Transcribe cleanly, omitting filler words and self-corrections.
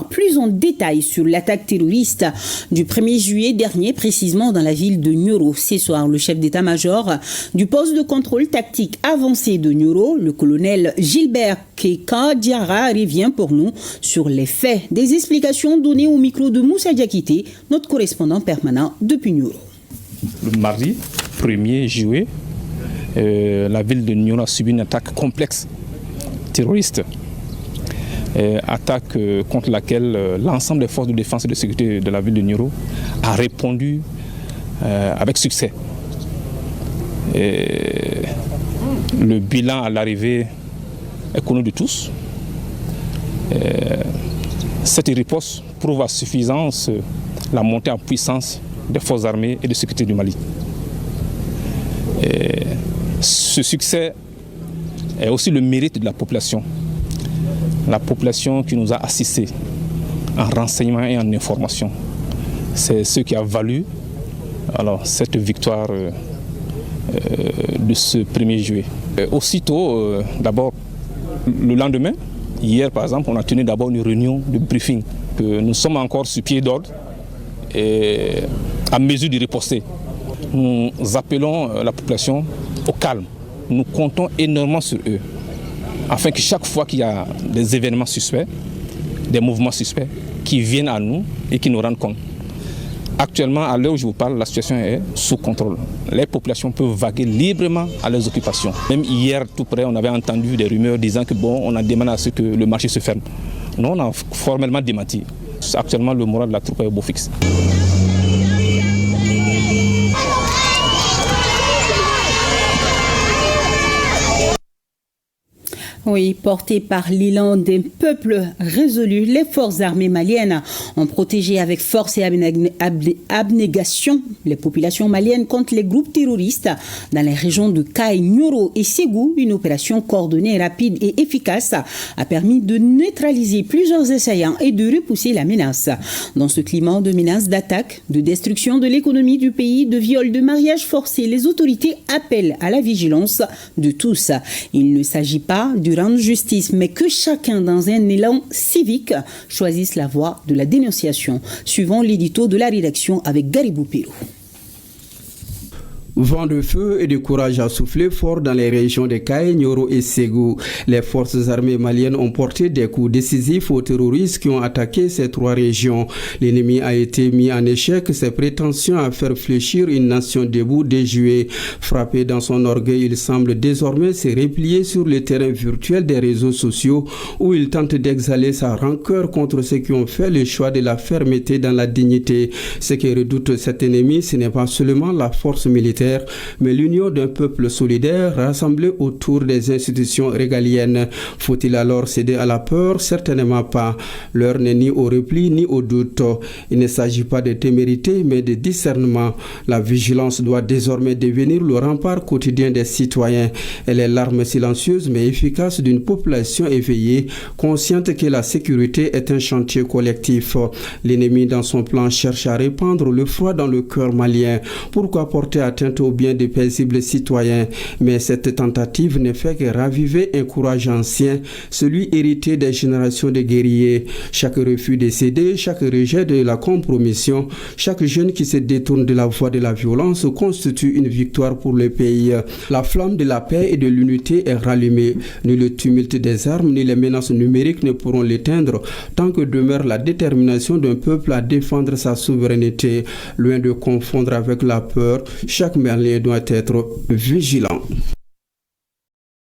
Plus en détail sur l'attaque terroriste du 1er juillet dernier, précisément dans la ville de Nioro. Ce soir, le chef d'état-major du poste de contrôle tactique avancé de Nioro, le colonel Gilbert Keka Diarra, revient pour nous sur les faits. Des explications données au micro de Moussa Diakité, notre correspondant permanent depuis Nioro. Le mardi 1er juillet, la ville de Nioro a subi une attaque complexe terroriste. Attaque contre laquelle l'ensemble des forces de défense et de sécurité de la ville de Nioro a répondu avec succès. Le bilan à l'arrivée est connu de tous. Cette riposte prouve à suffisance la montée en puissance des forces armées et de sécurité du Mali. Ce succès est aussi le mérite de la population. La population qui nous a assistés en renseignement et en information. C'est ce qui a valu cette victoire de ce 1er juillet. Aussitôt, d'abord, le lendemain, hier par exemple, on a tenu d'abord une réunion de briefing. Nous sommes encore sur pied d'ordre et à mesure de riposter. Nous appelons la population au calme. Nous comptons énormément sur eux, afin que chaque fois qu'il y a des événements suspects, des mouvements suspects, qui viennent à nous et qui nous rendent compte. Actuellement, à l'heure où je vous parle, la situation est sous contrôle. Les populations peuvent vaguer librement à leurs occupations. Même hier, tout près, on avait entendu des rumeurs disant que on a demandé à ce que le marché se ferme. Nous, on a formellement démenti. Actuellement, le moral de la troupe est au beau fixe. Oui, porté par l'élan d'un peuple résolu, les forces armées maliennes ont protégé avec force et abnégation les populations maliennes contre les groupes terroristes dans les régions de Kay, Nioro et Ségou. Une opération coordonnée, rapide et efficace a permis de neutraliser plusieurs assaillants et de repousser la menace. Dans ce climat de menaces, d'attaques, de destruction de l'économie du pays, de viols, de mariages forcés, les autorités appellent à la vigilance de tous. Il ne s'agit pas de rendre justice, mais que chacun, dans un élan civique, choisisse la voie de la dénonciation. Suivant l'édito de la rédaction avec Garibou Pérou. Vent de feu et de courage a soufflé fort dans les régions de Kay, Nioro et Ségou. Les forces armées maliennes ont porté des coups décisifs aux terroristes qui ont attaqué ces trois régions. L'ennemi a été mis en échec, ses prétentions à faire fléchir une nation debout déjouée. Frappé dans son orgueil, il semble désormais se replier sur le terrain virtuel des réseaux sociaux où il tente d'exhaler sa rancœur contre ceux qui ont fait le choix de la fermeté dans la dignité. Ce qui redoute cet ennemi, ce n'est pas seulement la force militaire, mais l'union d'un peuple solidaire rassemblé autour des institutions régaliennes. Faut-il alors céder à la peur? Certainement pas. L'heure n'est ni au repli ni au doute. Il ne s'agit pas de témérité, mais de discernement. La vigilance doit désormais devenir le rempart quotidien des citoyens. Elle est l'arme silencieuse mais efficace d'une population éveillée, consciente que la sécurité est un chantier collectif. L'ennemi dans son plan cherche à répandre le froid dans le cœur malien. Pourquoi porter atteinte au bien des paisibles citoyens? Mais cette tentative ne fait que raviver un courage ancien, celui hérité des générations de guerriers. Chaque refus de céder, chaque rejet de la compromission, chaque jeune qui se détourne de la voie de la violence constitue une victoire pour le pays. La flamme de la paix et de l'unité est rallumée. Ni le tumulte des armes, ni les menaces numériques ne pourront l'éteindre tant que demeure la détermination d'un peuple à défendre sa souveraineté. Loin de confondre avec la peur, chaque Malien doit être vigilant.